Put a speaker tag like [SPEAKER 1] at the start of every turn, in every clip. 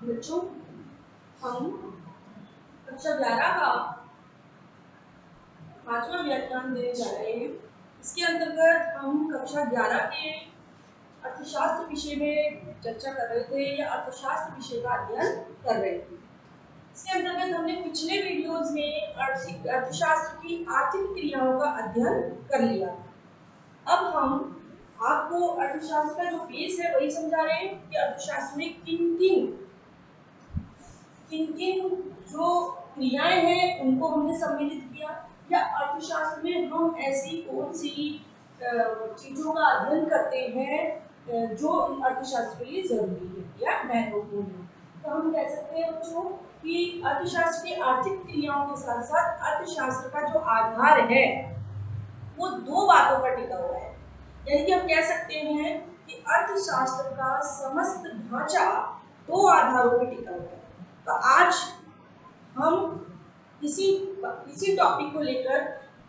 [SPEAKER 1] बच्चों, हम कक्षा 11 का 5वां व्याख्यान देने जा रहे हैं। इसके अंतर्गत हम कक्षा 11 के अर्थशास्त्र विषय में चर्चा कर रहे थे या अर्थशास्त्र विषय का अध्ययन कर रहे थे। इसके अंतर्गत हमने पिछले वीडियोज में अर्थशास्त्र की आर्थिक क्रियाओं का अध्ययन कर लिया। अब हम आपको अर्थशास्त्र का जो बेस है वही समझा रहे हैं कि अर्थशास्त्र में किन किन जो क्रियाएं हैं उनको हमने सम्मिलित किया, या अर्थशास्त्र में हम ऐसी कौन सी चीजों का अध्ययन करते हैं जो अर्थशास्त्र के लिए जरूरी है या महत्वपूर्ण है। तो हम कह सकते हैं बच्चों कि अर्थशास्त्र की आर्थिक क्रियाओं के साथ साथ अर्थशास्त्र का जो आधार है वो दो बातों पर टिका हुआ है। यानी कि हम कह सकते हैं कि अर्थशास्त्र का समस्त ढांचा दो आधारों पर टिका हुआ है। तो आज हम इसी टॉपिक को लेकर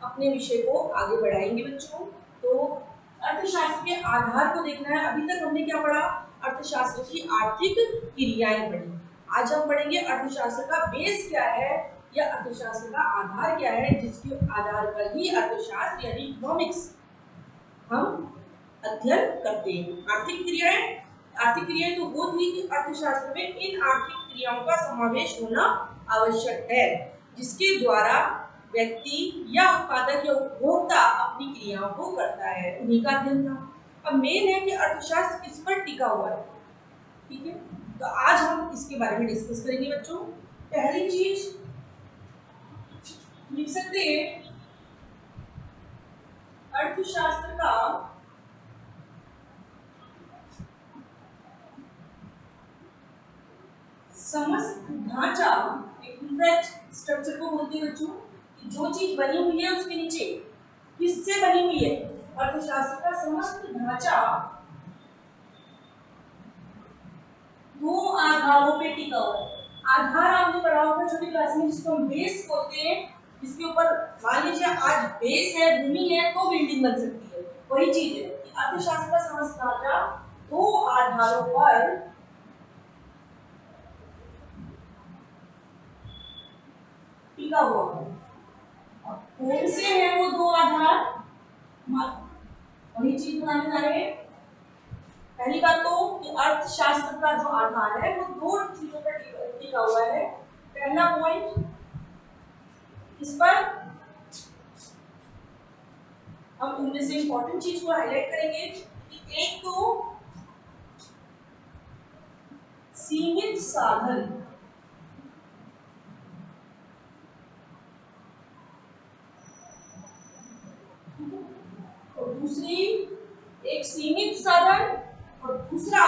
[SPEAKER 1] अपने विषय को आगे बढ़ाएंगे बच्चों। तो अर्थशास्त्र के आधार को देखना है। अभी तक हमने क्या पढ़ा? अर्थशास्त्र की आर्थिक क्रियाएं पढ़ी। आज हम पढ़ेंगे अर्थशास्त्र का बेस क्या है या अर्थशास्त्र का आधार क्या है, जिसके आधार पर ही अर्थशास्त्र यानी इकोनॉमिक्स हम अध्ययन करते हैं। आर्थिक क्रियाएं तो वो थी कि अर्थशास्त्र में इन आर्थिक क्रियाओं का समावेश होना आवश्यक है, जिसके द्वारा व्यक्ति या उत्पादक या उपभोक्ता अपनी क्रियाओं को करता है, उन्हीं का अध्ययन था। अब मेन है कि अर्थशास्त्र किस पर टिका हुआ है। ठीक है, तो आज हम इसके बारे में डिस्कस करेंगे बच्चों। पहली चीज लिख सकते हैं, अर्थशास्त्र का समस्त ढांचा, एक स्ट्रक्चर को बोलते हैं बच्चों कि जो चीज बनी हुई है उसके नीचे किससे बनी हुई है। अर्थशास्त्र का समस्त ढांचा दो आधारों पे टिका हुआ है। आधार आपने पढ़ा होगा छोटी क्लास में, जिसको हम बेस बोलते हैं, जिसके ऊपर मान लीजिए आज बेस है, भूमि है, तो बिल्डिंग बन सकती है। वही चीज है कि अर्थशास्त्र का समस्त ढांचा दो आधारों पर टिका हुआ है। कौन से हैं वो दो आधार? वही चीज बनाने जा रहे हैं। पहली बात तो कि अर्थशास्त्र का जो आधार है वो दो चीजों पर टिका हुआ है। पहला पॉइंट, इस पर हम उनमें से इंपॉर्टेंट चीज को हाईलाइट करेंगे कि एक तो सीमित साधन, और दूसरी एक सीमित साधन और दूसरा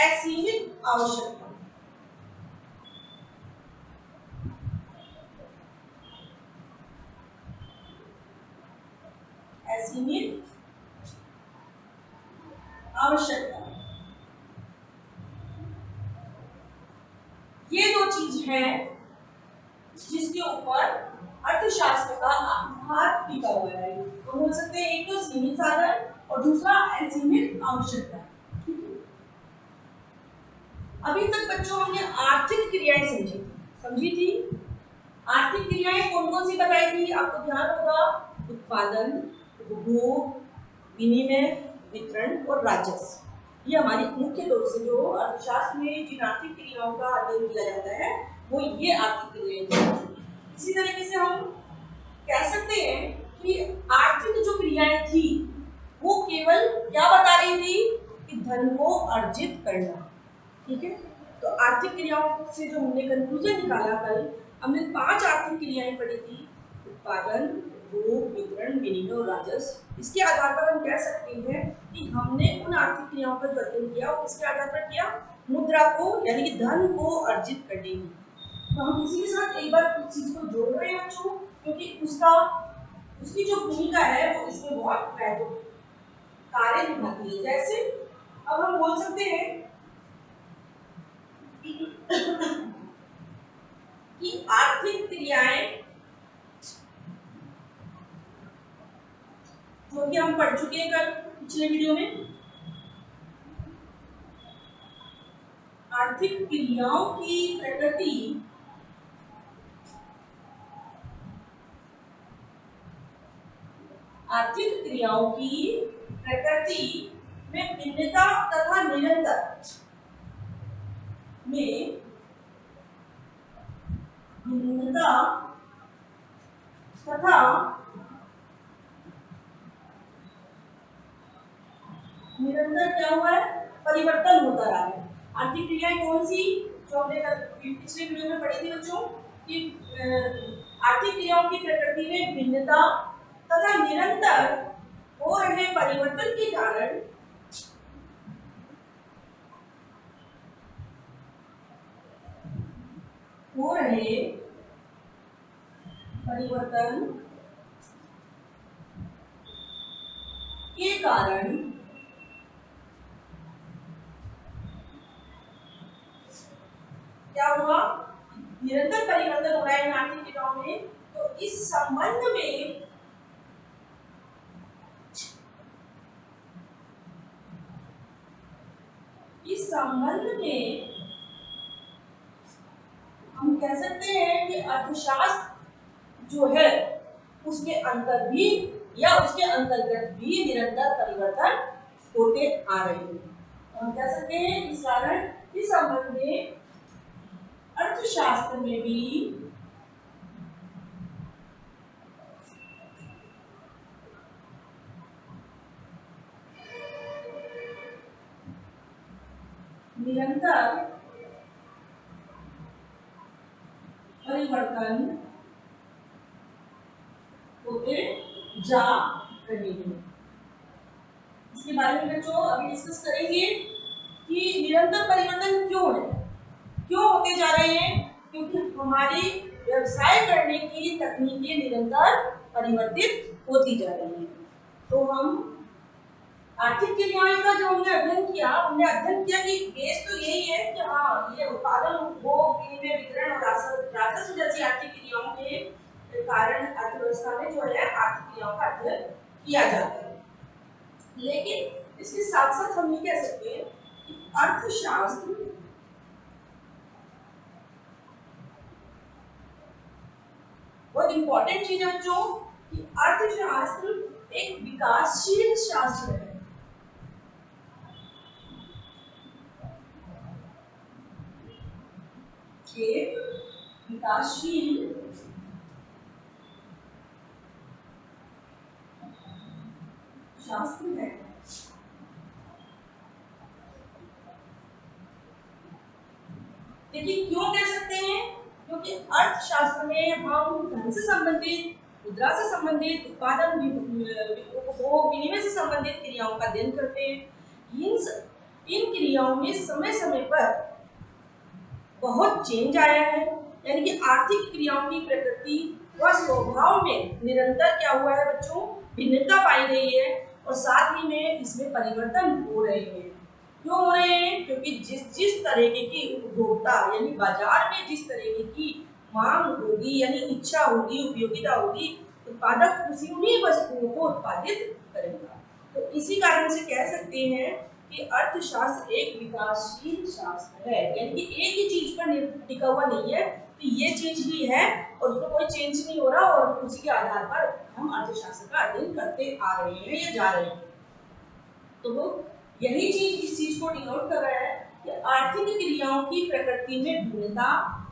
[SPEAKER 1] असीमित आवश्यकता। असीमित आवश्यकता, ये दो चीज है जिसके ऊपर अर्थशास्त्र का आधार टिका हुआ है। तो बोल सकते हैं एक तो सीमित साधन और दूसरा असीमित आवश्यकता। अभी तक बच्चों हमने आर्थिक क्रियाएं समझी थी। आर्थिक क्रियाएं कौन कौन सी बताई थी? आपको ध्यान होगा, उत्पादन, उपभोग, विनिमय, वितरण और राजस्व। ये हमारी मुख्य तौर से जो अर्थशास्त्र में जिन आर्थिक क्रियाओं का अध्ययन किया जाता है वो ये आर्थिक क्रियाएं। इसी तरीके से हम कह सकते हैं कि आर्थिक जो क्रियाएं थी वो केवल क्या बता रही थी कि धन को अर्जित करना। ठीक है, तो आर्थिक क्रियाओं से जो हमने कंक्लूजन निकाला, कल हमने 5 आर्थिक क्रियाएं पढ़ी थी: उत्पादन, उपभोग, वितरण, विनिमय और राजस्व। इसके आधार पर हम कह सकते हैं कि हमने उन आर्थिक क्रियाओं का जो अध्ययन किया वो किसके आधार पर किया? मुद्रा को, यानी कि धन को अर्जित करने की। तो हम इसी के साथ एक बार उस चीज को जोड़ रहे हैं बच्चों, क्योंकि उसकी जो भूमिका है वो इसमें बहुत महत्वपूर्ण कार्य निभाती है। जैसे अब हम बोल सकते हैं कि आर्थिक क्रियाएं जो कि हम पढ़ चुके हैं कल पिछले वीडियो में, आर्थिक क्रियाओं की प्रकृति आर्थिक क्रियाओं की प्रकृति में भिन्नता तथा निरंतर में भिन्नता तथा निरंतर क्या हुआ है, परिवर्तन होता रहा है। आर्थिक क्रियाएं कौन सी, जो हमने पिछले वीडियो में पढ़ी थी बच्चों कि आर्थिक क्रियाओं की प्रकृति में भिन्नता तथा निरंतर हो रहे परिवर्तन के कारण हो रहे परिवर्तन के कारण क्या हुआ, निरंतर परिवर्तन हो रहा है आर्थिक क्रियाओं में। तो इस संबंध में हम कह सकते हैं कि अर्थशास्त्र जो है उसके अंतर भी या उसके अंतर्गत भी निरंतर परिवर्तन होते आ रहे हैं। हम कह सकते हैं इस कारण इस संबंध में अर्थशास्त्र में भी निरंतर परिवर्तन होते जा रहे हैं। इसके बारे में बच्चों अभी डिस्कस करेंगे कि निरंतर परिवर्तन क्यों है, क्यों होते जा रहे हैं, क्योंकि हमारी व्यवसाय करने की तकनीकें निरंतर परिवर्तित होती जा रही हैं। तो हम आर्थिक क्रियाएं का जो हमने अध्ययन किया कि बेस तो यही है कि हाँ ये उत्पादन, उपभोग, विनिमय, वितरण और राजस्व जैसी आर्थिक क्रियाओं के कारण अर्थव्यवस्था में जो है आर्थिक क्रियाओं का अध्ययन किया जाता है। लेकिन इसके साथ साथ हम ये कह सकते हैं कि अर्थशास्त्र बहुत इंपॉर्टेंट चीज है बच्चों कि अर्थशास्त्र एक विकासशील शास्त्र है। एक विकासशील शास्त्र है। देखिए क्यों कह सकते हैं, क्योंकि अर्थशास्त्र में हम धन से संबंधित, मुद्रा से संबंधित, उत्पादन, उपभोग, विनिमय से संबंधित क्रियाओं का अध्ययन करते हैं। इन क्रियाओं में समय समय पर बहुत चेंज आया है, यानी कि आर्थिक क्रियाओं की प्रकृति व स्वभाव में निरंतर क्या हुआ है बच्चों, भिन्नता पाई गई है और साथ ही में इसमें परिवर्तन हो रहे हैं। क्यों हो रहे हैं, क्योंकि जिस तरीके की उपभोक्ता यानी बाजार में जिस तरीके की मांग होगी यानी इच्छा होगी, उपयोगिता होगी, उत्पादक उन्हीं वस्तुओं को उत्पादित करेगा। तो इसी कारण से कह सकते हैं कि अर्थशास्त्र एक विकासशील शास्त्र है, यानी कि एक ही चीज पर टिका हुआ नहीं है कि ये चीज ही है और उसमें कोई चेंज नहीं हो रहा और उसी के आधार पर हम अर्थशास्त्र का अध्ययन करते आ रहे हैं या जा रहे हैं। तो वो यही चीज इस चीज को डिनोट कर रहा है कि आर्थिक क्रियाओं की प्रकृति में भिन्नता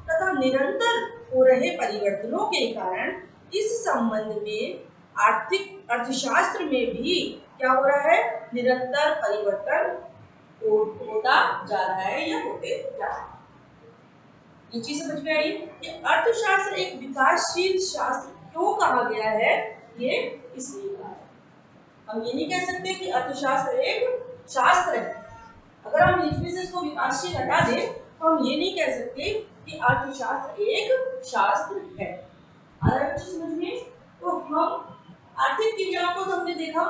[SPEAKER 1] तथा निरंतर हो रहे परिवर्तनों के कारण इस संबंध में आर्थिक अर्थशास्त्र में भी क्या हो रहा है, निरंतर परिवर्तन होता जा रहा है या होते जा रहा है। ये चीज समझ में आई कि अर्थशास्त्र एक विकासशील शास्त्र क्यों कहा गया है, ये इसलिए कहा है। हम ये नहीं कह सकते कि अर्थशास्त्र एक शास्त्र है। अगर हम इसमें से इसको विकासशील हटा दें तो हम ये नहीं कह सकते कि अर्थशास्त्र एक शास्त्र है। समझ में, तो हम आर्थिक क्रियाओं को हमने देखा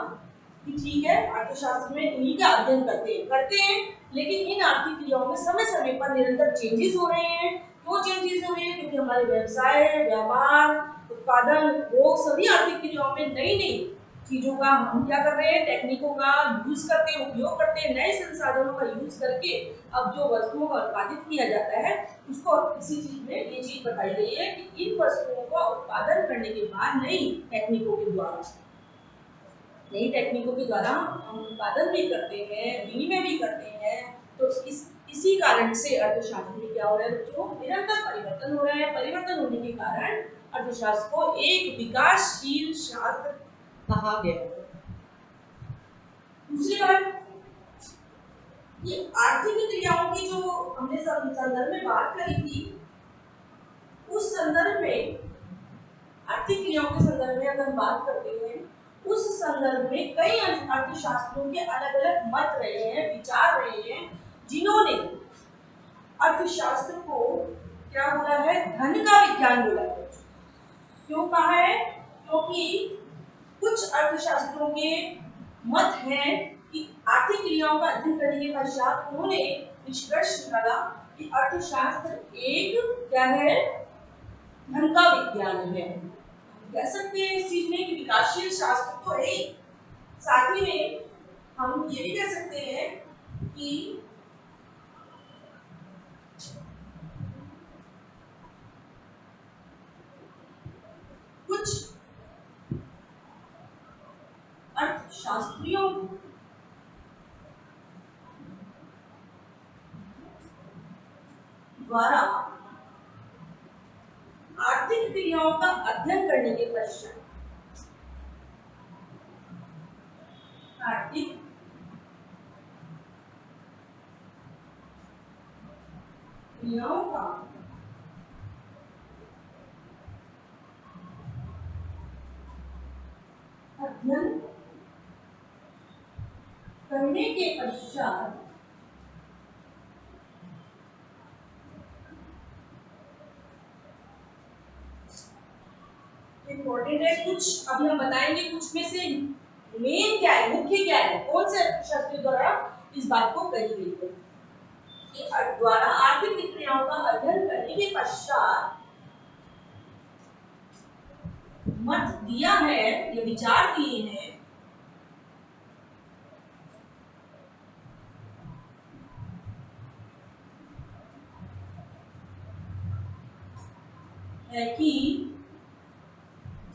[SPEAKER 1] कि ठीक है अर्थशास्त्र में इन्हीं का अध्ययन करते हैं, लेकिन इन आर्थिक क्रियाओं में समय समय पर निरंतर चेंजेस हो रहे हैं। क्यों चेंजेस हो रहे हैं, क्योंकि हमारे व्यवसाय, व्यापार, उत्पादन, उपभोग सभी आर्थिक क्रियाओं में नई नई चीजों का हम क्या कर रहे हैं, टेक्निकों का यूज करते हैं, उपयोग करते हैं, नए संसाधनों का यूज करके अब जो वस्तुओं का उत्पादित किया जाता है उसको इसी चीज में ये चीज बताई गई है कि इन वस्तुओं का उत्पादन करने के बाद नई टेक्निकों के द्वारा हम उत्पादन भी करते हैं, विनिमय भी करते हैं। तो इसी कारण से अर्थशास्त्र में क्या हो रहा है बच्चों, निरंतर परिवर्तन हो रहा है। परिवर्तन होने के कारण अर्थशास्त्र को एक विकासशील शास्त्र कहा गया है। दूसरी बात, ये आर्थिक क्रियाओं की जो हमने संदर्भ में बात करी थी, उस संदर्भ में आर्थिक क्रियाओं के संदर्भ में अगर हम बात करते हैं, उस संदर्भ में कई अर्थशास्त्रियों के अलग अलग मत रहे हैं, विचार रहे हैं, जिन्होंने अर्थशास्त्र को क्या बोला है, धन का विज्ञान बोला है। क्यों कहा है? क्योंकि कुछ अर्थशास्त्रों के मत हैं कि आर्थिक क्रियाओं का अध्ययन करने के पश्चात उन्होंने निष्कर्ष निकाला कि अर्थशास्त्र एक क्या है, धन का विज्ञान है। कह सकते हैं इस चीज में कि विकासशील शास्त्र तो है, साथ ही में हम ये भी कह सकते हैं कि कुछ अर्थशास्त्रियों द्वारा आर्थिक क्रियाओं का अध्ययन करने के पश्चात आर्थिक क्रियाओं का अध्ययन करने के पश्चात इम्पोर्टेंट है, कुछ अभी हम बताएंगे, कुछ में से मेन क्या है, मुख्य क्या है, कौन से अर्थशास्त्रियों द्वारा इस बात को कही गई है कि द्वारा आर्थिक क्रियाओं का अध्ययन करने के पश्चात मत दिया है, ये विचार दिए हैं है कि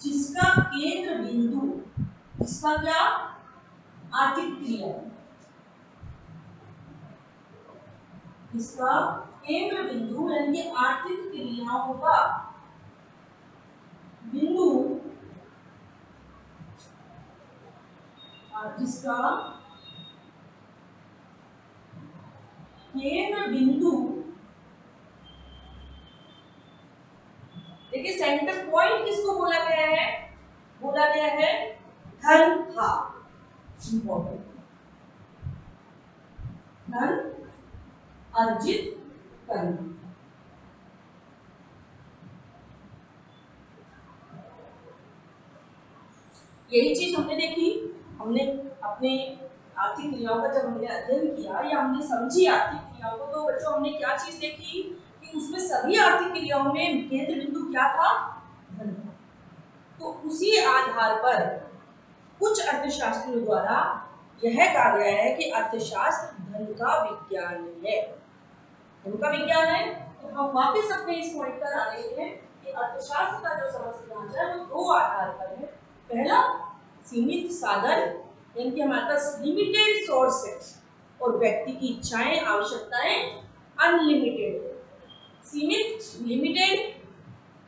[SPEAKER 1] जिसका केंद्र बिंदु, जिसका क्या, आर्थिक क्रिया, जिसका केंद्र बिंदु यानी कि आर्थिक क्रियाओं का बिंदु, जिसका केंद्र बिंदु, देखिए सेंटर पॉइंट किसको बोला गया है, बोला गया है धन था। धन अर्जित करना, यही चीज हमने देखी। हमने अपने आर्थिक क्रियाओं का जब हमने अध्ययन किया या हमने समझी आर्थिक क्रियाओं को, तो बच्चों हमने क्या चीज देखी कि उसमें सभी आर्थिक क्रियाओं में केंद्र बिंदु क्या था, धन था। तो उसी आधार पर कुछ अर्थशास्त्रियों द्वारा यह कहा गया है कि अर्थशास्त्र धन का विज्ञान है। धन का विज्ञान है, तो हम वापस अपने इस पॉइंट पर आ रहे हैं कि अर्थशास्त्र का जो समझ सिद्धांत है वो दो आधार पर है। पहला, सीमित साधन यानी कि हमारे पास लिमिटेड सोर्स है और व्यक्ति की इच्छाएं, आवश्यकताएं अनलिमिटेड है। सीमित, लिमिटेड,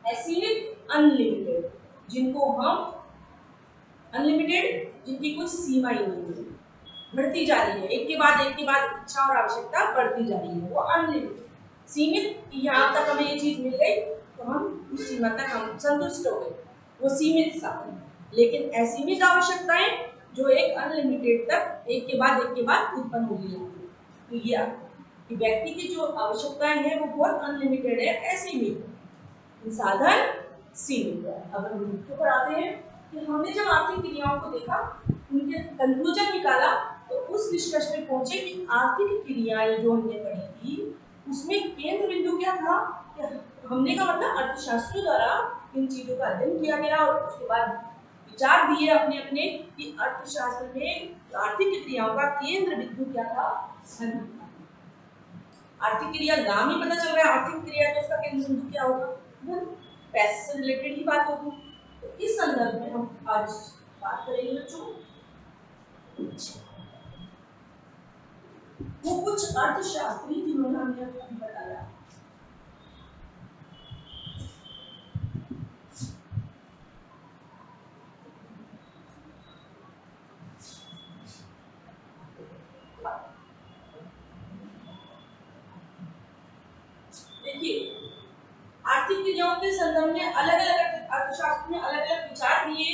[SPEAKER 1] असीमित, अनलिमिटेड, जिनको हम अनलिमिटेड, जिनकी कुछ सीमा ही नहीं है, बढ़ती जा रही है, एक के बाद इच्छा और आवश्यकता बढ़ती जा रही है, वो अनलिमिटेड। सीमित, यहाँ तक हमें ये चीज मिल गई तो हम उस सीमा तक हम संतुष्ट हो गए, वो सीमित साधन। लेकिन असीमित आवश्यकताएं जो एक अनलिमिटेड तक एक के बाद उत्पन्न हो गई, तो ये व्यक्ति की जो आवश्यकताएं हैं वो बहुत अनलिमिटेड है, असीमित, साधन सीमित है। अब हम मुख्य पर आते हैं कि हमने जब आर्थिक क्रियाओं को देखा, उनके कंक्लूजन निकाला, तो उस निष्कर्ष में पहुंचे कि आर्थिक क्रियाएं जो हमने पढ़ी थी उसमें केंद्र बिंदु क्या था, हमने का मतलब अर्थशास्त्रियों द्वारा इन चीजों का अध्ययन किया गया और उसके बाद विचार दिए अपने अपने कि अर्थशास्त्र में आर्थिक क्रियाओं का केंद्र बिंदु क्या था, धन था। आर्थिक क्रिया नाम ही पता चल रहा है, आर्थिक क्रिया तो उसका केंद्र बिंदु क्या होगा, धन, पैसे से रिलेटेड ही बात होगी। तो इस संदर्भ में हम आज बात करेंगे बच्चों। वो कुछ अर्थशास्त्री जिन्होंने हमें अभी बताया, देखिए आर्थिक क्रियाओं के संदर्भ में अलग अलग अर्थशास्त्र में अलग अलग विचार दिए,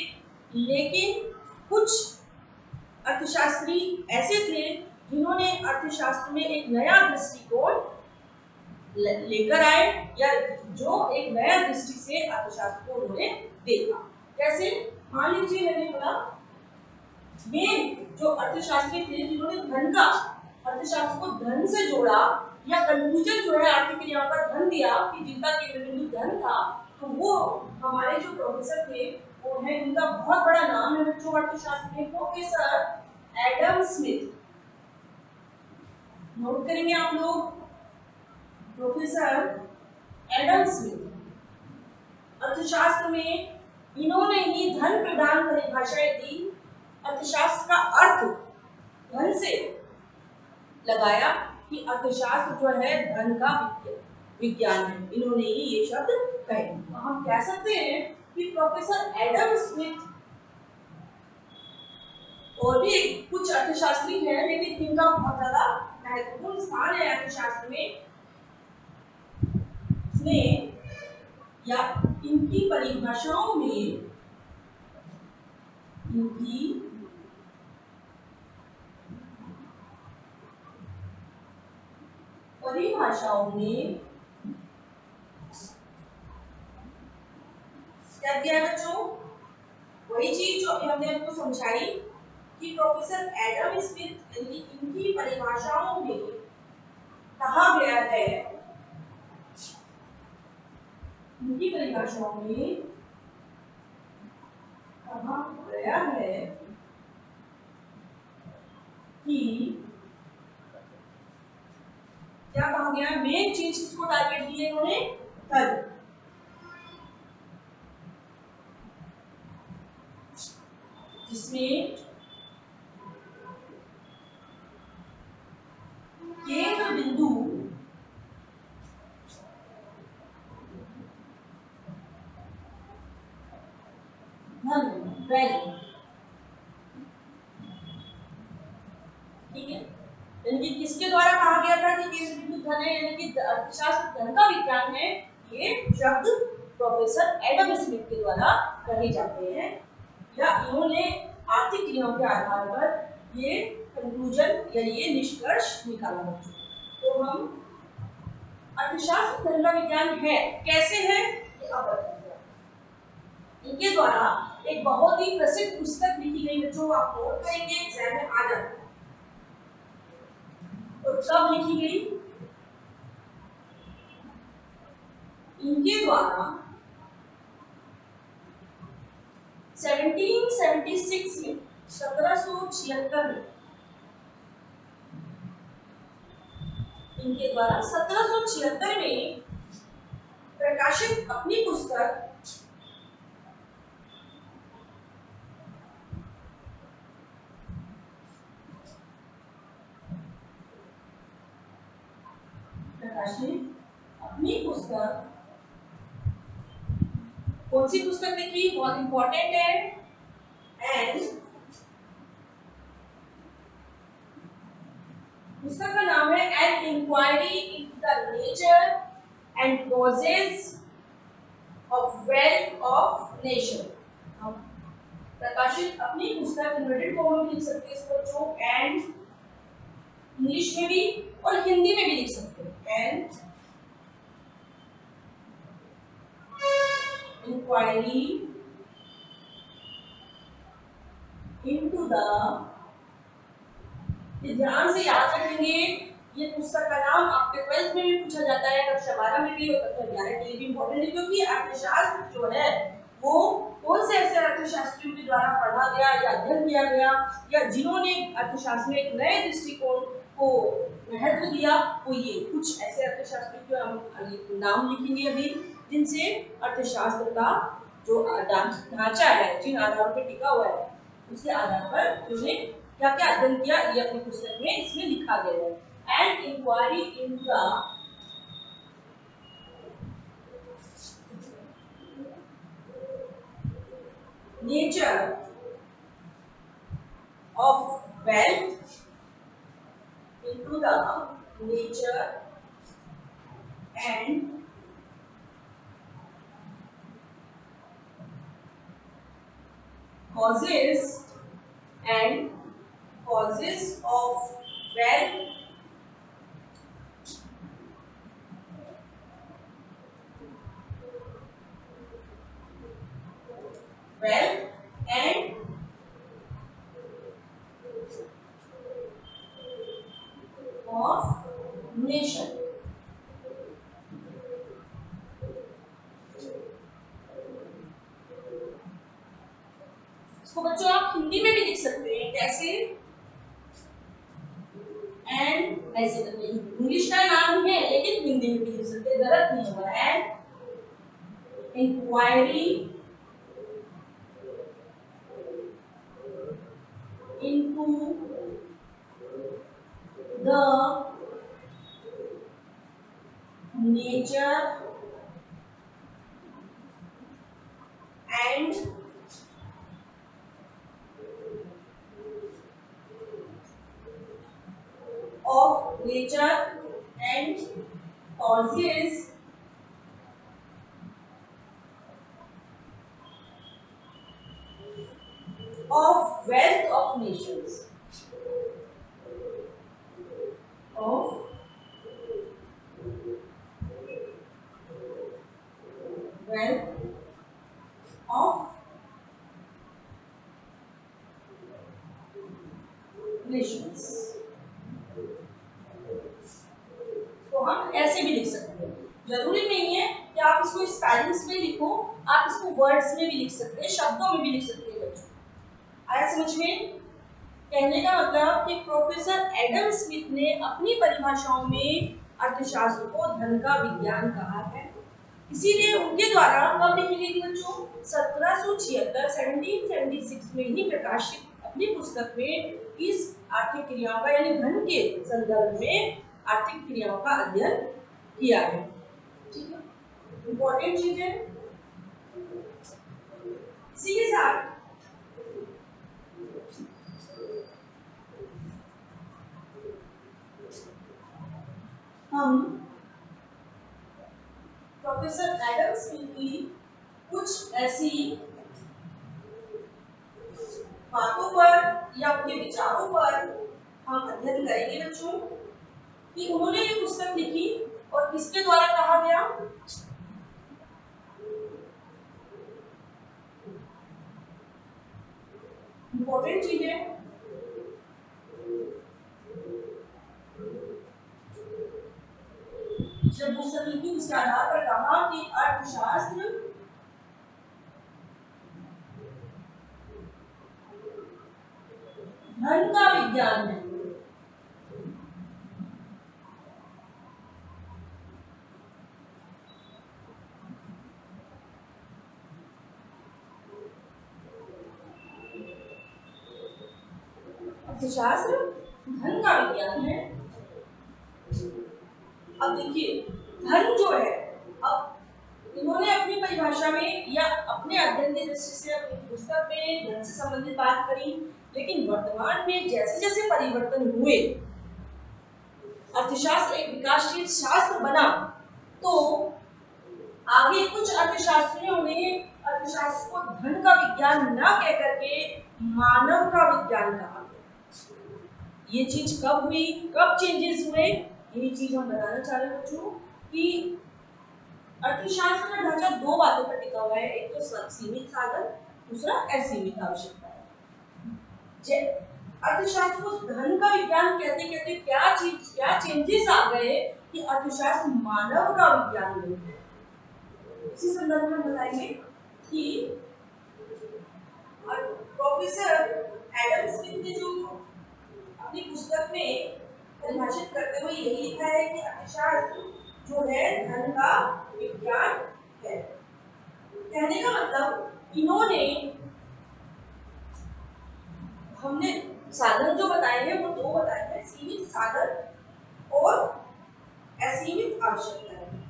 [SPEAKER 1] लेकिन कुछ अर्थशास्त्री ऐसे थे जिन्होंने अर्थशास्त्र में एक नया दृष्टिकोण लेकर आए, या जो एक नया दृष्टि से अर्थशास्त्र को उन्होंने देखा। जैसे मान लीजिए मैंने बोला मेन जो अर्थशास्त्री थे जिन्होंने धन का, अर्थशास्त्र को धन से जोड़ा, या कंक्लूजन जो है आर्थिक क्रियाओं का धन दिया कि जिनका केंद्र बिंदु धन था, तो वो हमारे जो प्रोफेसर थे वो है, उनका बहुत बड़ा नाम है बच्चों अर्थशास्त्र में, प्रोफेसर एडम स्मिथ। नोट करेंगे आप लोग, प्रोफेसर एडम स्मिथ। अर्थशास्त्र में इन्होंने ही धन प्रदान परिभाषाएं दी, अर्थशास्त्र का अर्थ धन से लगाया कि अर्थशास्त्र जो है धन का विज्ञान है, इन्होंने ही ये शब्द कहे। तो हम कह सकते हैं कि प्रोफेसर एडम स्मिथ और भी कुछ अर्थशास्त्री हैं, लेकिन इनका बहुत ज्यादा महत्वपूर्ण स्थान है अर्थशास्त्र में या इनकी परिभाषाओं में, इनकी परिभाषाओं में क्या दिया बच्चों, वही चीज जो अभी हमने आपको समझाई कि प्रोफेसर एडम स्मिथ इनकी परिभाषाओं में कहा गया है, इनकी परिभाषाओं में कहा गया है कि क्या कहा गया, मेन चीज किसको टारगेट दिए इन्होंने, धन, जिसमें केंद्र बिंदु धन, वैल्यू, ठीक है। यानी किसके द्वारा कहा गया था कि केंद्र बिंदु धन है, यानी कि अर्थशास्त्र धन का विज्ञान है, ये शब्द प्रोफेसर एडम स्मिथ के द्वारा कहे जाते हैं, या इन्होंने आर्थिक क्रियाओं के आधार पर ये कंक्लूजन या ये निष्कर्ष निकाला। तो हम अर्थशास्त्र धन का विज्ञान है, कैसे है ये अब बताएंगे। इनके द्वारा एक बहुत ही प्रसिद्ध पुस्तक लिखी गई, जो आप नोट करेंगे एग्जाम में आ जाता है। तो कब लिखी गई, इनके द्वारा 1776 में, 1776 में इनके द्वारा 1776 में प्रकाशित अपनी पुस्तक कौन सी पुस्तक लिखी, बहुत इंपॉर्टेंट है, एंड पुस्तक का नाम है an inquiry into the nature and causes of wealth of nation. प्रकाशित अपनी पुस्तक इन्वर्टेड कॉमा में लिख सकते हैं इसको बच्चों, एंड इंग्लिश में भी और हिंदी में भी लिख सकते हैं, एंड इंक्वायरी इनटू द, ध्यान से याद रखेंगे, ये पुस्तक का नाम आपके 12th में भी पूछा जाता है, कक्षा 12 में भी और कक्षा 11 के लिए भी इम्पोर्टेंट है, क्योंकि अर्थशास्त्र जो है वो कौन से ऐसे अर्थशास्त्रियों के द्वारा पढ़ा गया या अध्ययन किया गया, या जिन्होंने अर्थशास्त्र में एक नए दृष्टिकोण को महत्व दिया, वो ये कुछ ऐसे अर्थशास्त्रियों के हम नाम लिखेंगे अभी, जिनसे अर्थशास्त्र का जो ढांचा है, जिन आधारों पर टिका हुआ है, उसके आधार पर उन्होंने क्या क्या अध्ययन किया, ये अपनी पुस्तक में इसमें लिखा गया है। And inquiry in the nature of wealth, into the nature and causes and causes of wealth, and of nation। इसको बच्चों आप हिंदी में भी लिख सकते हैं, कैसे? एंड ऐसे इंग्लिश का नाम है लेकिन हिंदी में भी लिख सकते हैं, गलत नहीं होगा। And inquiry into the nature and of nature and causes of wealth of nations, of wealth of nations। तो हम ऐसे भी लिख सकते हैं, जरूरी नहीं है कि आप इसको स्पेलिंग्स में लिखो, आप इसको वर्ड्स में भी लिख सकते हैं, शब्दों में भी लिख सकते हैं बच्चों। आया समझ में? कहने का मतलब कि प्रोफेसर एडम स्मिथ ने अपनी परिभाषाओं में अर्थशास्त्र को धन का विज्ञान कहा है। इसीलिए उनके द्वारा कब लिखी गई थी बच्चों? 1776 में ही प्रकाशित अपनी पुस्तक में इस आर्थिक क्रियाओं का यानी धन के संदर्भ में आर्थिक क्रियाओं का अध्ययन किया है। ठीक है, इंपॉर्टेंट चीज है। इसी के साथ हम प्रोफेसर एडम स्मिथ की कुछ ऐसी बातों पर या उनके विचारों पर हम अध्ययन करेंगे बच्चों कि उन्होंने ये पुस्तक लिखी और किसके द्वारा कहा गया। इंपॉर्टेंट चीज है। जब पुस्तक लिखी उसके आधार पर कहा कि अर्थशास्त्र धन का विज्ञान है। अर्थशास्त्र धन का विज्ञान है। अब देखिए धन जो है, अब इन्होंने अपनी परिभाषा में या अपने अध्ययन की दृष्टि से अपनी पुस्तक में धन से संबंधित बात करी, लेकिन वर्तमान में जैसे जैसे परिवर्तन हुए, अर्थशास्त्र एक विकासशील शास्त्र बना, तो आगे कुछ अर्थशास्त्रियों ने अर्थशास्त्र को धन का विज्ञान न कह करके मानव का विज्ञान कहा। ये चीज कब हुई, कब चेंजेस हुए, ये चीज हम बताना चाह रहे बच्चों कि अर्थशास्त्र का ढांचा दो बातों पर टिका हुआ है, एक तो सीमित साधन, दूसरा असीमित आवश्यकता है। अर्थशास्त्र को धन का विज्ञान कहते कहते क्या चेंजेस आ गए कि अर्थशास्त्र मानव का विज्ञान बन गया। इसी संदर्भ में बताएंगे कि प्रोफेसर एडम स्मिथ ने जो अपनी पुस्तक में परिभाषित करते हुए यही लिखा है कि अर्थशास्त्र जो है धन का विज्ञान है। कहने का मतलब इन्होंने हमने साधन जो बताए हैं वो दो बताए हैं, सीमित साधन और असीमित आवश्यकताएं।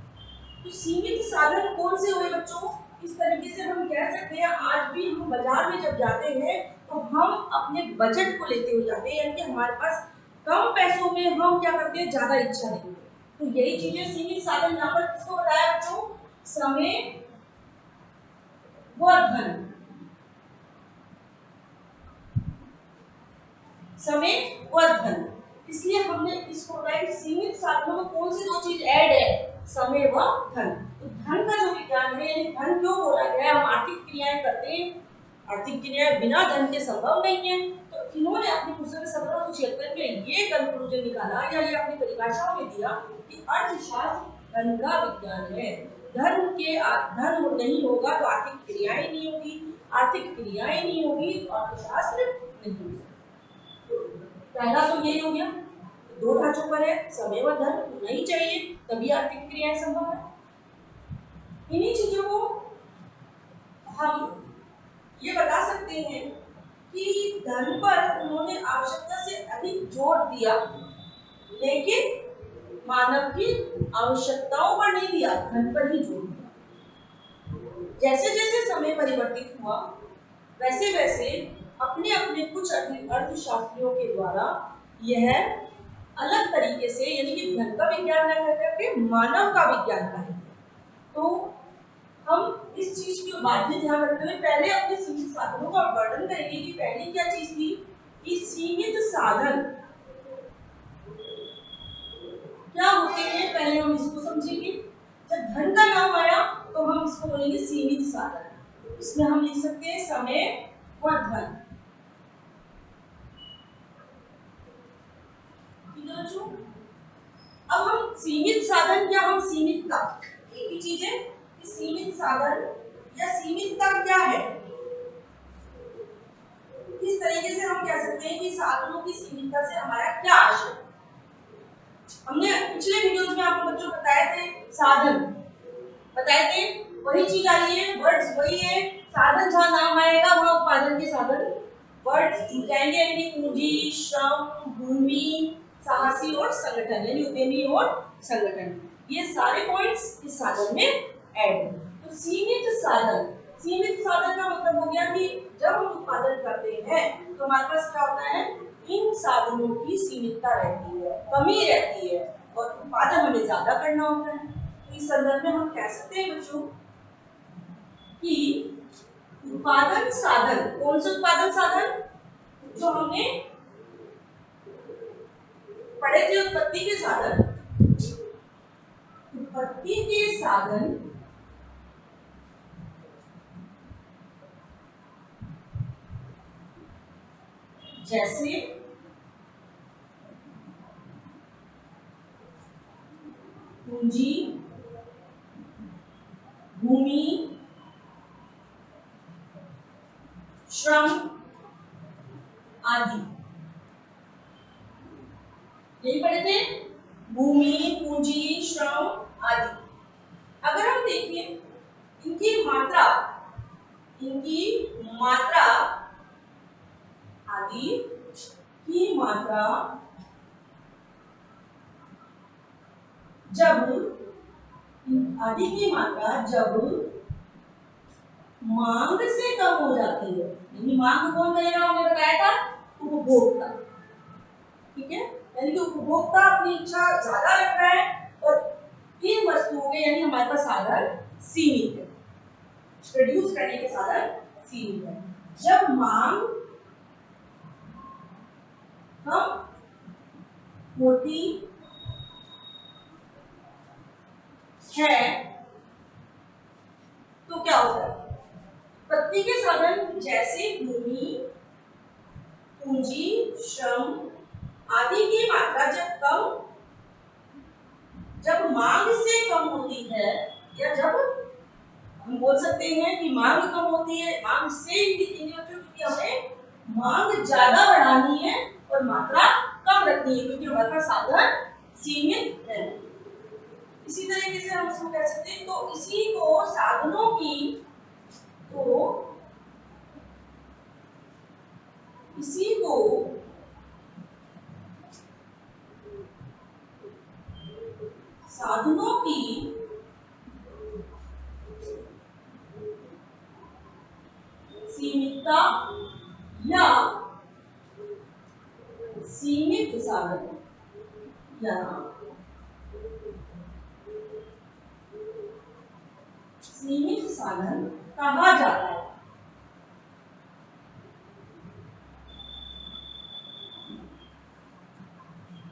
[SPEAKER 1] तो सीमित साधन कौन से हुए बच्चों? इस तरीके से हम कह सकते हैं आज भी हम बाजार में जब जाते हैं तो हम अपने बजट को लेते हुए जाते हैं, यानी कि हमारे पास कम पैसों में हम क्या करते हैं, ज्यादा इच्छा नहीं होती। तो यही चीजें सीमित साधन यहाँ पर किसको बताया बच्चों? समय व धन। समय व धन, इसलिए हमने इसको बताया सीमित साधनों में कौन सी दो चीज ऐड है? समय व धन। तो धन का जो विज्ञान है, यानी धन क्यों बोला गया है? हम आर्थिक क्रियाएं करते हैं, आर्थिक क्रियाएं बिना धन के संभव नहीं है। तो इन्होंने अपनी पुस्तक में 1776 में ये कंक्लूजन निकाला या ये अपनी परिभाषाओं में दिया कि अर्थशास्त्र धन का विज्ञान है। धन नहीं होगा तो आर्थिक क्रियाएं नहीं होगी, आर्थिक क्रियाएं नहीं होगी तो अर्थशास्त्र नहीं होगा। पहला तो यही हो गया, दो ढांचों पर है, समय व धन होना ही चाहिए तभी आर्थिक क्रियाएं संभव है। इन्हीं चीजों को हम ये बता सकते हैं कि धन पर उन्होंने आवश्यकता से अधिक जोर दिया, लेकिन मानव की आवश्यकताओं पर नहीं दिया, धन पर ही जोर दिया। जैसे जैसे समय परिवर्तित हुआ वैसे वैसे अपने अपने कुछ अर्थशास्त्रियों के द्वारा यह अलग तरीके से, यानी कि धन का विज्ञान न करके मानव का विज्ञान करेंगे। तो हम इस चीज की बात में ध्यान रखते हुए पहले अपने सीमित साधनों का वर्णन करेंगे कि पहले क्या चीज थी कि सीमित साधन क्या होते हैं, पहले हम इसको समझेंगे। जब धन का नाम आया तो हम इसको बोलेंगे सीमित साधन। इसमें हम लिख सकते हैं समय व धन। अब हम सीमित साधन या हम सीमितता, एक ही चीज है कि सीमित साधन या सीमितता क्या है। इस तरीके से हम कह सकते हैं कि साधनों की सीमितता से हमारा क्या आशय है। हमने पिछले वीडियोस में आपको बच्चों बताए थे, साधन बताए थे, वही चीज आई है, वर्ड्स वही है। साधन जहां नाम आएगा वहां उत्पादन के साधन वर्ड्स जुड़ जाएंगे, यानी पूंजी, श्रम, भूमि, साहसी और संगठन, यानी उद्यमी और संगठन, ये सारे पॉइंट्स इस साधन में ऐड हैं। तो सीमित साधन, सीमित साधन का मतलब हो गया कि जब हम उत्पादन करते हैं तो हमारे पास क्या होता है, इन साधनों की सीमितता रहती है, कमी रहती है और उत्पादन हमें ज्यादा करना होता है। तो इस संदर्भ में हम कह सकते हैं बच्चों कि उत्पादन साधन, कौन से उत्पादन साधन जो हमने पढ़े थे, उत्पत्ति के साधन, उत्पत्ति के साधन जैसे पूंजी, भूमि, श्रम आदि, यही पढ़े थे, भूमि, पूंजी, श्रम आदि। अगर हम देखें इनकी मात्रा आदि की मात्रा जब आदि की मात्रा जब मांग से कम हो जाती है, यानी मांग कौन करेगा, हमने बताया था उपभोक्ता, ठीक है, यानी कि उपभोक्ता अपनी इच्छा ज्यादा रख रहा है और इन वस्तुओं के, यानी हमारे पास साधन सीमित है, प्रोड्यूस करने के साधन सीमित है। जब मांग कम होती है तो क्या होता है, उत्पत्ति के साधन जैसे भूमि, पूंजी, श्रम आदि की मात्रा जब मांग से कम होती है या जब हम बोल सकते हैं कि मांग कम होती है, मांग से ही लिखेंगे बच्चों, क्योंकि हमें मांग ज्यादा बढ़ानी है और मात्रा कम रखनी है, क्योंकि हमारे पास साधन सीमित है। इसी तरीके से हम इसको कह सकते हैं, तो इसी को साधनों की, तो इसी को साधनों की सीमितता या सीमित साधन या सीमित साधन कहा जाता है।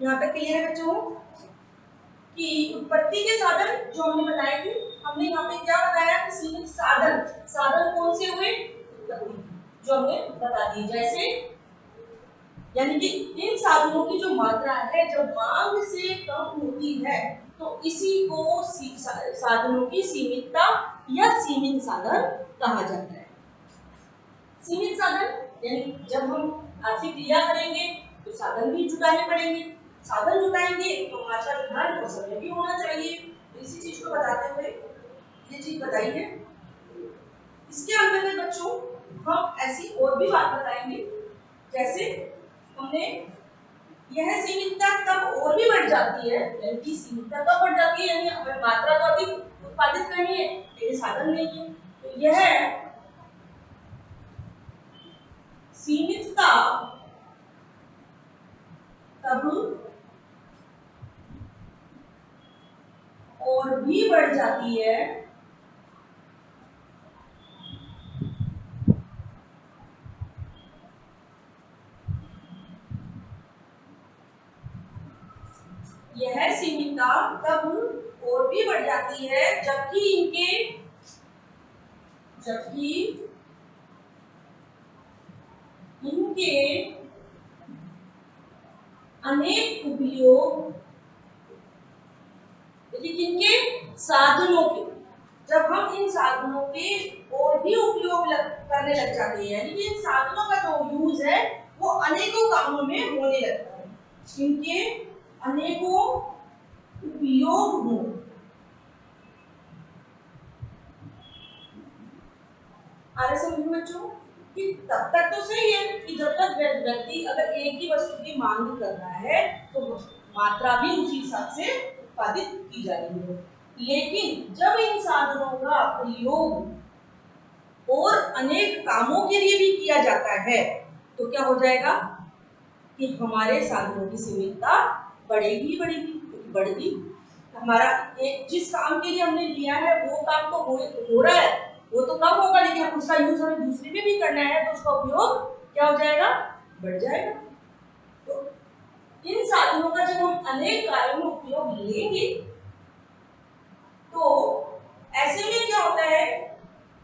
[SPEAKER 1] यहाँ तक क्लियर है बच्चों कि उत्पत्ति के साधन जो हमने बताए थे, हमने यहाँ पे क्या बताया कि सीमित साधन, साधन कौन से हुए, उत्पत्ति जो हमने बता दी, जैसे यानी कि इन साधनों की जो मात्रा है जब मांग से कम होती है तो इसी को साधनों की सीमितता या सीमित साधन कहा जाता है। सीमित साधन यानी जब हम आर्थिक क्रिया करेंगे तो साधन भी जुटाने पड़ेंगे, साधन जुटाएंगे तो मात्रा धन और समय भी होना चाहिए। तो इसी चीज को बताते हुए ये चीज बताई है। इसके अंतर्गत बच्चों हम ऐसी और भी बात बताएंगे, जैसे हमने यह सीमितता तब और भी बढ़ जाती है, यानी सीमितता तब बढ़ जाती है, यानी हमें मात्रा तो अधिक उत्पादित करनी है लेकिन साधन नहीं है, तो यह सीमितता तब और भी बढ़ जाती है यह सीमितता तब और भी बढ़ जाती है जबकि इनके अनेक उपयोग, इनके साधनों के, जब हम इन साधनों के और भी उपयोग करने लग जाते हैं, यानी कि इन साधनों का जो यूज है वो अनेकों कामों में होने लगता है, इनके अनेकों उपयोग हो। आगे समझ बच्चों कि तब तक तो सही है कि जब तक व्यक्ति अगर एक ही वस्तु की मांग कर रहा है तो मात्रा भी उसी हिसाब से उत्पादित की जा रही है, लेकिन जब इन साधनों का प्रयोग और अनेक कामों के लिए भी किया जाता है तो क्या हो जाएगा कि हमारे साधनों की सीमितता बढ़ेगी बढ़ेगी बढ़ेगी। हमारा एक जिस काम के लिए हमने लिया है वो काम तो हो रहा है, वो तो कम होगा, लेकिन उसका यूज हमें दूसरे में भी करना है तो उसका उपयोग क्या हो जाएगा, बढ़ जाएगा। तो इन साधनों का जब हम अनेक कार्यों में उपयोग लेंगे तो ऐसे में क्या होता है,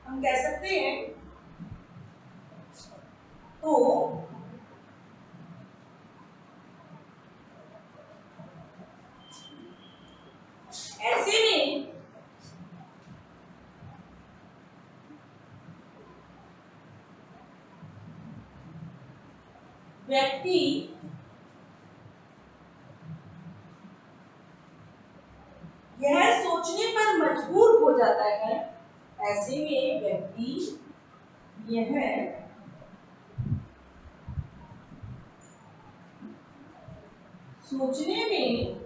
[SPEAKER 1] हम कह सकते हैं तो ऐसे में व्यक्ति यह सोचने पर मजबूर हो जाता है, ऐसे में व्यक्ति यह सोचने में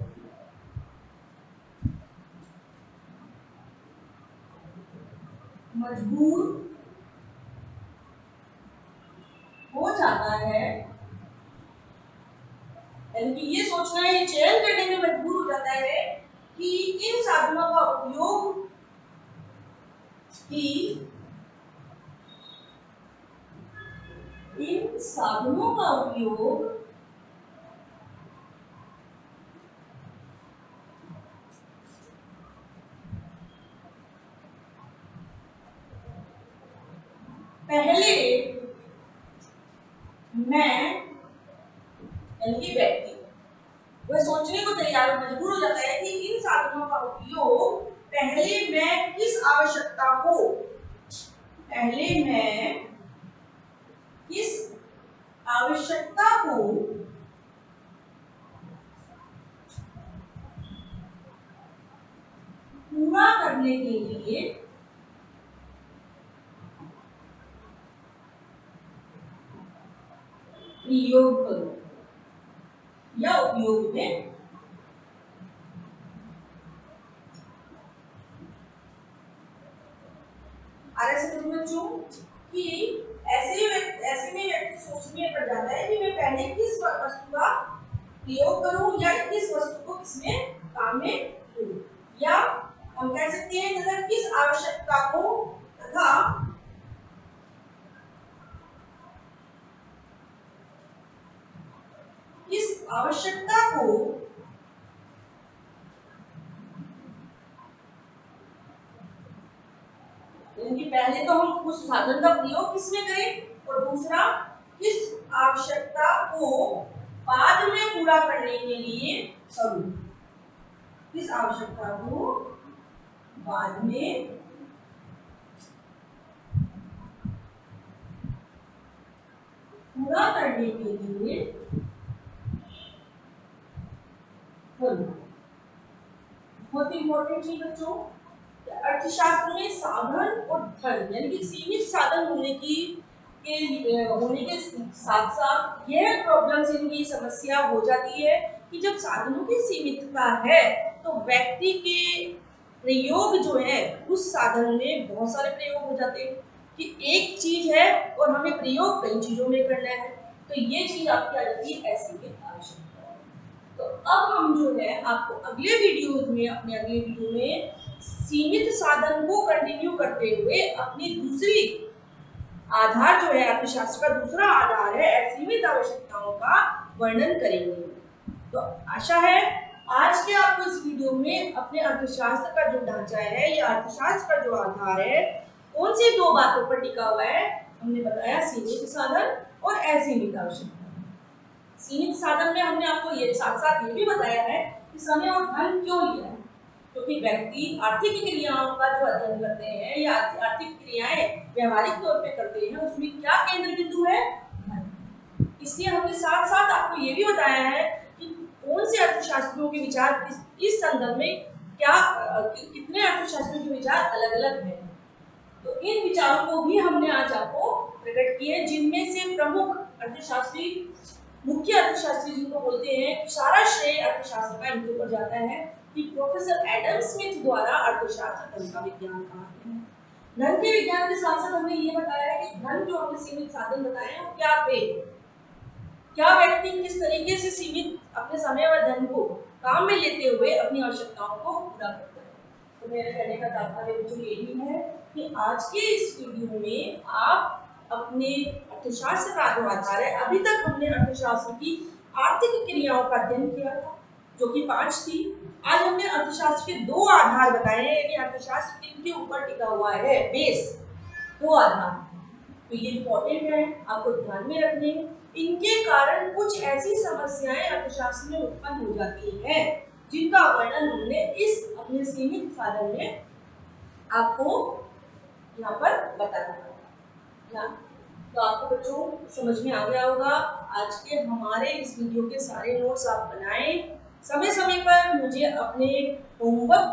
[SPEAKER 1] मजबूर हो जाता है, यानी कि ये सोचना है, ये चयन करने में मजबूर हो जाता है कि इन साधनों का उपयोग पहले मैं, यानी कि व्यक्ति वह सोचने को तैयार मजबूर हो जाता है कि इन साधनों का उपयोग पहले मैं किस आवश्यकता को पूरा करने के लिए प्रयोग करूं या उपयोग में बच्चों कि ऐसे में व्यक्ति सोचने पड़ जाता है कि मैं पहले किस वस्तु का प्रयोग करूं या किस वस्तु को किसमें काम में लूं, या हम कह सकते हैं तथा किस आवश्यकता को यानी पहले तो हम उस साधन का प्रयोग किसमें करें और दूसरा किस आवश्यकता को बाद में पूरा करने के लिए करूं, किस आवश्यकता को बाद में पूरा करने के लिए करूं। बहुत इंपॉर्टेंट चीज बच्चों, अर्थशास्त्र में साधन और धन यानी कि सीमित साधन होने के साथ साथ यह प्रॉब्लम्स इनकी समस्या हो जाती है कि जब साधनों की सीमितता है तो व्यक्ति के प्रयोग जो है उस साधन में बहुत सारे प्रयोग हो जाते हैं कि एक चीज है और हमें प्रयोग कई चीजों में करना है, तो ये चीज आपकी आ जाती है ऐसी की आवश्यकता है। तो अब हम जो है आपको अगले वीडियो में सीमित साधन को कंटिन्यू करते हुए अपनी दूसरी आधार जो है अर्थशास्त्र का दूसरा आधार है असीमित आवश्यकताओं का वर्णन करेंगे। तो आशा है आज के आपको इस वीडियो में अपने अर्थशास्त्र का जो ढांचा है या अर्थशास्त्र का जो आधार है कौन सी दो बातों पर टिका हुआ है, हमने बताया सीमित साधन और असीमित आवश्यकता। सीमित साधन में हमने आपको ये साथ साथ ये भी बताया है कि समय और धन क्यों लिया है, क्योंकि व्यक्ति आर्थिक क्रियाओं का जो अध्ययन करते हैं या आर्थिक क्रियाएं व्यवहारिक तौर पे करते हैं उसमें क्या केंद्र बिंदु है, धन। इसलिए हमने साथ साथ आपको ये भी बताया है कि कौन से अर्थशास्त्रियों के विचार इस संदर्भ में क्या कितने अर्थशास्त्रियों के विचार अलग अलग हैं। तो इन विचारों को भी हमने आज आपको प्रकट किए, जिनमें से प्रमुख अर्थशास्त्री मुख्य अर्थशास्त्री जिनको बोलते हैं सारा श्रेय अर्थशास्त्र का इनके ऊपर जाता है कि प्रोफेसर एडम स्मिथ द्वारा अर्थशास्त्र धन का विज्ञान कहा गया है। धन के विज्ञान के साथ साथ हमने ये बताया है कि धन जो हमने सीमित साधन बताए हैं क्या व्यक्ति किस तरीके से सीमित अपने समय और धन को काम में लेते हुए अपनी आवश्यकताओं को पूरा करता है। तो मेरे कहने का तात्पर्य बच्चों यही है कि आज के इस वीडियो में आप अपने अर्थशास्त्र का जो आधार है, अभी तक हमने अर्थशास्त्र की आर्थिक क्रियाओं का अध्ययन किया था जो कि 5 थी। आज हमने अर्थशास्त्र के 2 आधार बताए हैं कि अर्थशास्त्र किनके ऊपर टिका हुआ है, बेस 2 आधार। तो ये इंपॉर्टेंट है, आपको ध्यान में रखने। इनके कारण कुछ ऐसी समस्याएं अर्थशास्त्र में उत्पन्न हो जाती हैं जिनका वर्णन हमने इस अपने सीमित साधन में आपको यहाँ पर बताया। तो आपको बच्चों समझ में आ गया होगा। आज के हमारे इस वीडियो के सारे नोट्स आप बनाएं, समय समय पर मुझे अपने होमवर्क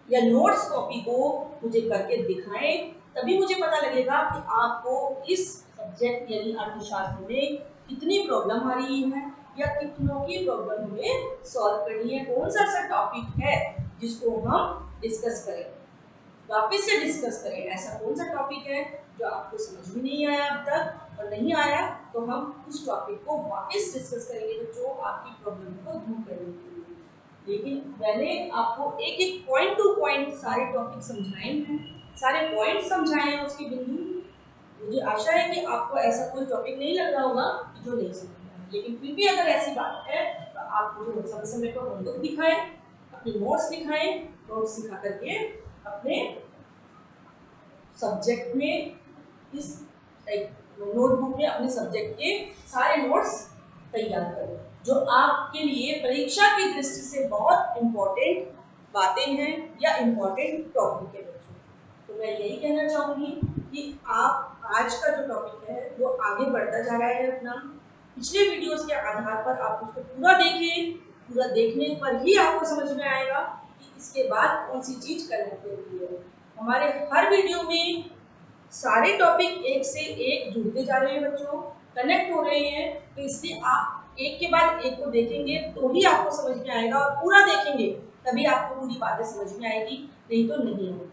[SPEAKER 1] या नोट्स कॉपी को मुझे करके दिखाएं, तभी मुझे पता लगेगा कि आपको इस सब्जेक्ट यानी अर्थशास्त्र में कितनी प्रॉब्लम आ रही है या कितनों की प्रॉब्लम हमें सॉल्व करनी है, कौन सा ऐसा टॉपिक है जिसको हम डिस्कस करें, वापस से डिस्कस करें। ऐसा कौन सा टॉपिक है जो आपको समझ में नहीं आया अब तक और नहीं आया, तो हम उस टॉपिक को वापस डिस्कस करेंगे जो आपकी प्रॉब्लम को दूर करने के लिए। लेकिन मैंने आपको एक एक पॉइंट टू पॉइंट सारे टॉपिक समझाए हैं, सारे पॉइंट समझाए हैं उसके बिंदु। मुझे आशा है कि आपको ऐसा कोई टॉपिक नहीं लग रहा होगा जो नहीं समझ में, लेकिन फिर भी अगर ऐसी बात है तो आप मुझे समय समय पर होमवर्क दिखाएं, अपने नोट्स दिखाएं, नोट्स दिखा करके अपने सब्जेक्ट में इस नोटबुक में अपने सब्जेक्ट के सारे नोट्स तैयार करें जो आपके लिए परीक्षा की दृष्टि से बहुत इम्पोर्टेंट बातें हैं या इम्पोर्टेंट टॉपिक है बच्चों। तो मैं यही कहना चाहूँगी कि आप आज का जो टॉपिक है वो आगे बढ़ता जा रहा है अपना। पिछले वीडियोस के आधार पर आप उसको पूरा देखें, पूरा देखने पर ही आपको समझ में आएगा कि इसके बाद कौन सी चीज़ कनेक्ट होती है। हमारे हर वीडियो में सारे टॉपिक एक से एक जुड़ते जा रहे हैं बच्चों, कनेक्ट हो रहे हैं, तो इसलिए आप एक के बाद एक को देखेंगे तो ही आपको समझ में आएगा, और पूरा देखेंगे तभी आपको पूरी बातें समझ में आएगी, नहीं तो नहीं होगी।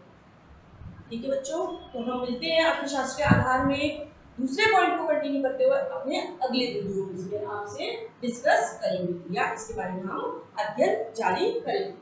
[SPEAKER 1] ठीक है बच्चों, तो हम मिलते हैं अर्थशास्त्र के आधार में दूसरे पॉइंट को कंटिन्यू करते हुए अपने अगले वीडियो में आपसे डिस्कस करेंगे या इसके बारे में हम अध्ययन जारी करेंगे।